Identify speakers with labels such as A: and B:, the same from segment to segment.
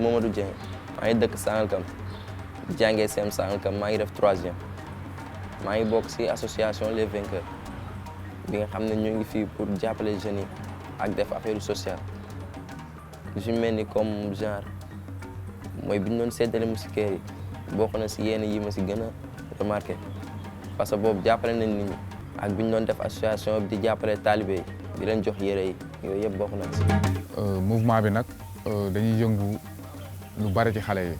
A: Mamadou Dieng maa ngi dëkk Sangalkam jàngee CEM Sangalkam maa ngi def 3e maa ngi bokk ci association Les Vainqueurs bi nga xam ne ñu ngi fii pour jàppale jeunes yi ak def affaire sociale ju mel ni comme genre mooy bi ñu doon séddale moustiquaires yi bokk na ci yenn yi ma ci gën a remarqué parce que boobu jàppale nañ nit ñi ak bi ñu doon def association bi di jàppale talibé yi di leen jox yére yi yooyu yëpp bokk na ci.
B: mouvement bi nag dañuy yëngu lu bari ci xale yi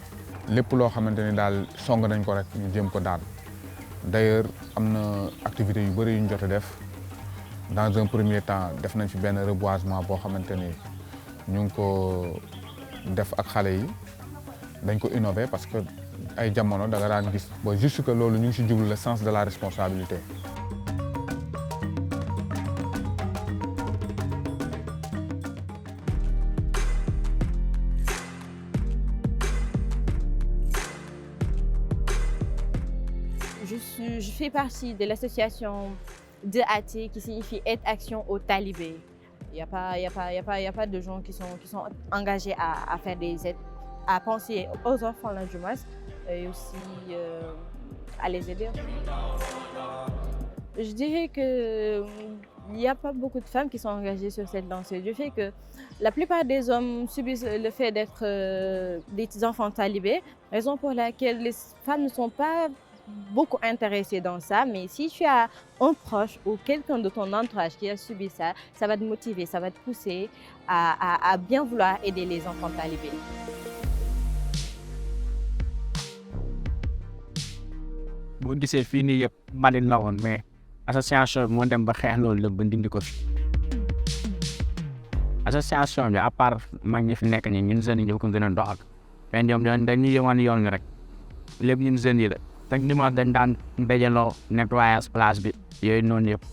B: lépp loo xamante ni daal song nañ ko rek ñu jëm ko daan d'ailleurs am na activités yu bari yu ñu jot a def dans un premier temps def nañ fi benn reboisement boo xamante ni ñu ngi ko def ak xale yi dañ ko innover parce que ay jamono da nga daan gis ba juste que loolu ñu ngi si jublu le sens de la responsabilité.
C: Je fais partie de l'association DAT qui signifie Aide Action aux Talibés. Il n'y a pas de gens qui sont engagés à faire des aides, à penser aux enfants là, du moins, et aussi à les aider. Je dirais qu'il n'y a pas beaucoup de femmes qui sont engagées sur cette lancée. Du fait que la plupart des hommes subissent le fait d'être des petits enfants talibés, raison pour laquelle les femmes ne sont pas beaucoup intéressées dans ça, mais si tu as un proche ou quelqu'un de ton entourage qui a subi ça, ça va te motiver, ça va te pousser à bien vouloir aider les enfants talibés.
D: boo gisee fii nii yëpp Maline la woon mais association bi moo dem ba xeex loolu la ba dindi ko fi association bi à part mag ñi fi nekk ñi ñun jeunes yi ñoo ko gën a doxal mais ñoom dañuy yoon yoon rek lépp ñun jeunes yi la techniquement dañ daan dajaloo nettoyage place bi yooyu noonu yëpp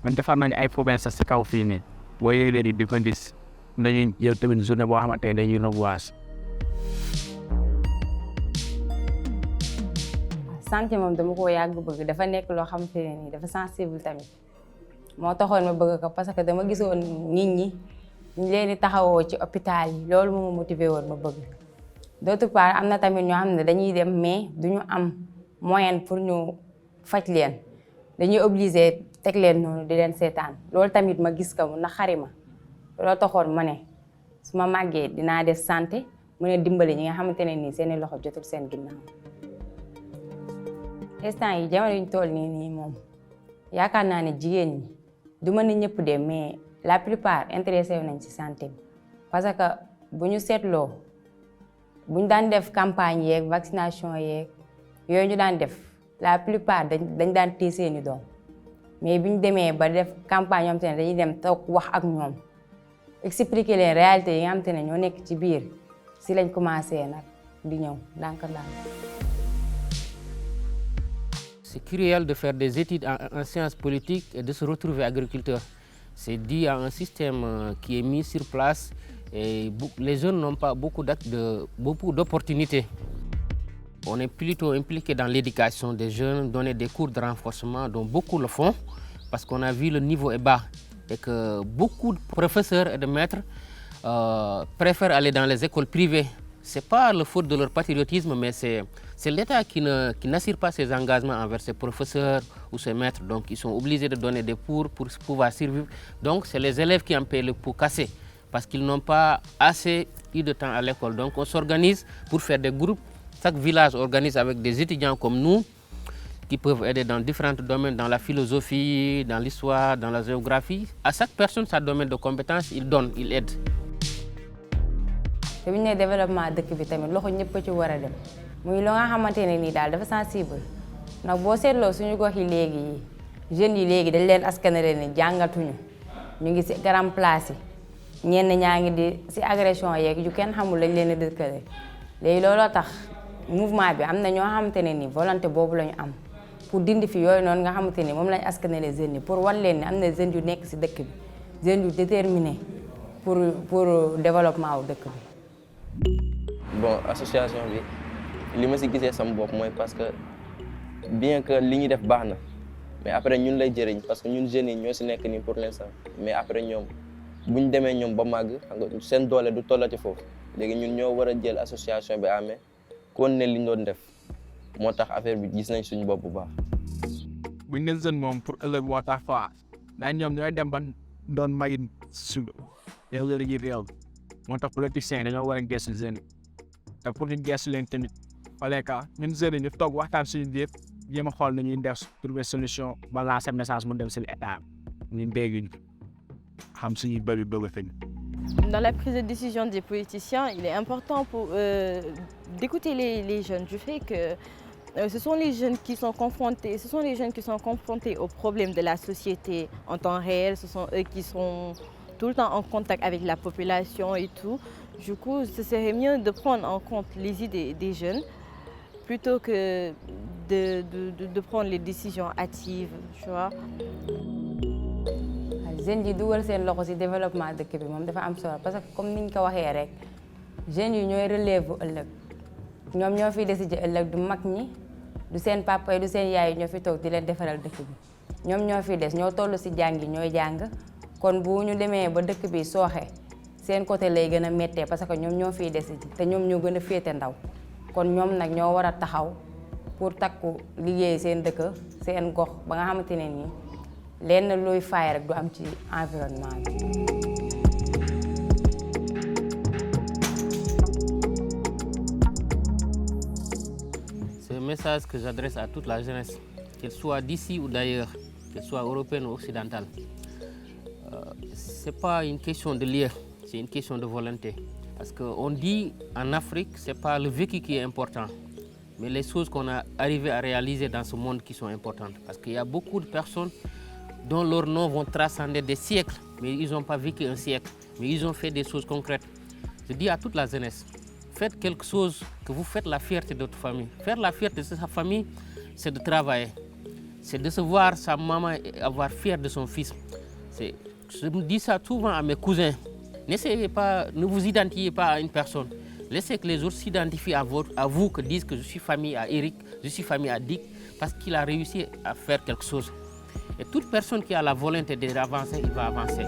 D: man defar nañu ay poubelles sax si kaw fii nii boo yëgee di ko gis dañuy jël tamit journée boo xamante ne dañuy reboiser.
E: santé moom dama ko yàgg bëgg dafa nekk loo xamante ne nii dafa sensible tamit moo taxoon ma bëgg ko parce que dama gisoon nit ñi ñu leen di taxawoo ci hôpital yi loolu moo ma motivé woon ma bëgg d'autre part am na tamit ñoo xam ne dañuy dem mais duñu am moyen pour ñu faj leen dañuy obligé teg leen noonu di leen seetaan loolu tamit ma gis ko mu naqari ma loolu taxoon ma ne su ma màggee dinaa def santé mën a dimbali ñi nga xamante ne nii seeni loxo jotul seen ginnaaw. instant yi jamono yuñ toll nii moom yaakaar naa ne jigéen ñi du ma ne ñëpp de mais la plupart intéressé nañ ci santé bi parce que bu ñu seetloo bu ñu daan def campagne yeeg vaccination yeeg yooyu ñu daan def la plupart dañ daan téye seeni doom mais bi ñu demee ba def campagne yoo xam te ne dañuy dem toog wax ak ñoom expliquer leen réalité yi nga xam te ne ñoo nekk ci biir si lañ commencé nag di ñëw ndànk-ndànk.
F: C'est cruel de faire des études en sciences politiques et de se retrouver agriculteur. C'est dû à un système qui est mis sur place et les jeunes n'ont pas beaucoup d'opportunités. On est plutôt impliqué dans l'éducation des jeunes, donner des cours de renforcement dont beaucoup le font parce qu'on a vu le niveau est bas et que beaucoup de professeurs et de maîtres préfèrent aller dans les écoles privées. Ce n'est pas le faute de leur patriotisme, mais c'est l'État qui n'assure pas ses engagements envers ses professeurs ou ses maîtres. Donc, ils sont obligés de donner des cours pour pouvoir survivre. Donc, c'est les élèves qui en paient le pot cassé parce qu'ils n'ont pas assez eu de temps à l'école. Donc, on s'organise pour faire des groupes. Chaque village organise avec des étudiants comme nous qui peuvent aider dans différents domaines, dans la philosophie, dans l'histoire, dans la géographie. À chaque personne, sa domaine de compétence, il donne, il aide.
E: te bu ñu nee développement dëkk bi tamit loxo ñëpp ci war a dem muy loo nga xamante ne nii daal dafa sensible ndax boo seetloo suñu gox yi léegi jeunes yi léegi dañ leen askanale ni jàngatuñu ñu ngi si grand place yi ñenn ñaa ngi di si agression yeeg yu kenn xamul lañ leen a dëkkale léegi looloo tax mouvement bi am na ñoo xamante ne nii volonté boobu la ñu am pour dindi fi yooyu noonu nga xamante ni moom lañ askanale jeunes yi pour wan leen ni am na jeunes yu nekk si dëkk bi jeunes yu déterminé pour développement wu dëkk bi.
A: Bon, association bi li ma si gisee sama bopp mooy parce que bien que li ñuy def baax na mais après ñun lay jëriñ parce que ñun jeunes yi ñoo si nekk nii pour l'instant mais après ñoom bu ñu demee ñoom ba màgg xam nga seen doole du tollati foofu léegi ñun ñoo war a jël association bi amee kon ne li ñu doon def moo tax affaire bi gis nañ suñu bopp bu baax.
G: buñ ne jeune moom pour ëllëg moo tax quoi ndax ñoom ñooy dem ba doon magin suba yow la ñuy réew moo tax politiciens dañoo war a gëstu jeunes yi te pour ñu gëstu leen tamit fallait que ñun jeunes yi ñu toog waxtaan suñu biir jéem a xool na ñuy def trouver solution ba lancer message mu dem si état ñun béykat xam suñuy bëri bëgg fi.
C: Dans la prise de décision des politiciens, il est important d'écouter les jeunes. Du fait que ce sont les jeunes qui sont confrontés, aux problèmes de la société en temps réel. Ce sont eux qui sont tout le temps en contact avec la population et tout. Du coup, ce serait mieux de prendre en compte les idées des jeunes plutôt que de prendre les décisions hâtives, tu vois.
E: jeunes yi dugal seen loxo ci développement dëkk bi moom dafa am solo parce que comme niñ ko waxee rek jeunes yi ñooy relève bu ëllëg ñoom ñoo fiy décider ëllëg du mag ñi du seen papa yi du seen yaay yi ñoo fi toog di leen defaral dëkk bi ñoom ñoo fi des ñoo toll ci jàng yi ñooy jàng kon bu ñu demee ba dëkk bi sooxe seen côté lay gën a méttee parce que ñoom ñoo fiy décider te ñoom ñoo gën a féete ndaw kon ñoom nag ñoo war a taxaw pour takku liggéey seen dëkk seen gox ba nga xamante ne nii lenn luy faay rek du am ci environnement bi.
F: C'est un message que j'adresse à toute la jeunesse, qu'elle soit d'ici ou d'ailleurs, qu'elle soit européenne ou occidentale. C'est pas une question de lire, c'est une question de volonté. Parce qu'on dit en Afrique, c'est pas le vécu qui est important, mais les choses qu'on a arrivé à réaliser dans ce monde qui sont importantes. Parce qu'il y a beaucoup de personnes dont leurs noms vont transcender des siècles, mais ils n'ont pas vécu un siècle, mais ils ont fait des choses concrètes. Je dis à toute la jeunesse, faites quelque chose que vous faites la fierté de votre famille. Faire la fierté de sa famille, c'est de travailler, c'est de se voir sa maman et avoir fier de son fils. Je me dis ça souvent à mes cousins. N'essayez pas, ne vous identifiez pas à une personne. Laissez que les autres s'identifient à vous, que disent que je suis famille à Eric, je suis famille à Dick, parce qu'il a réussi à faire quelque chose. Et toute personne qui a la volonté d'avancer, il va avancer.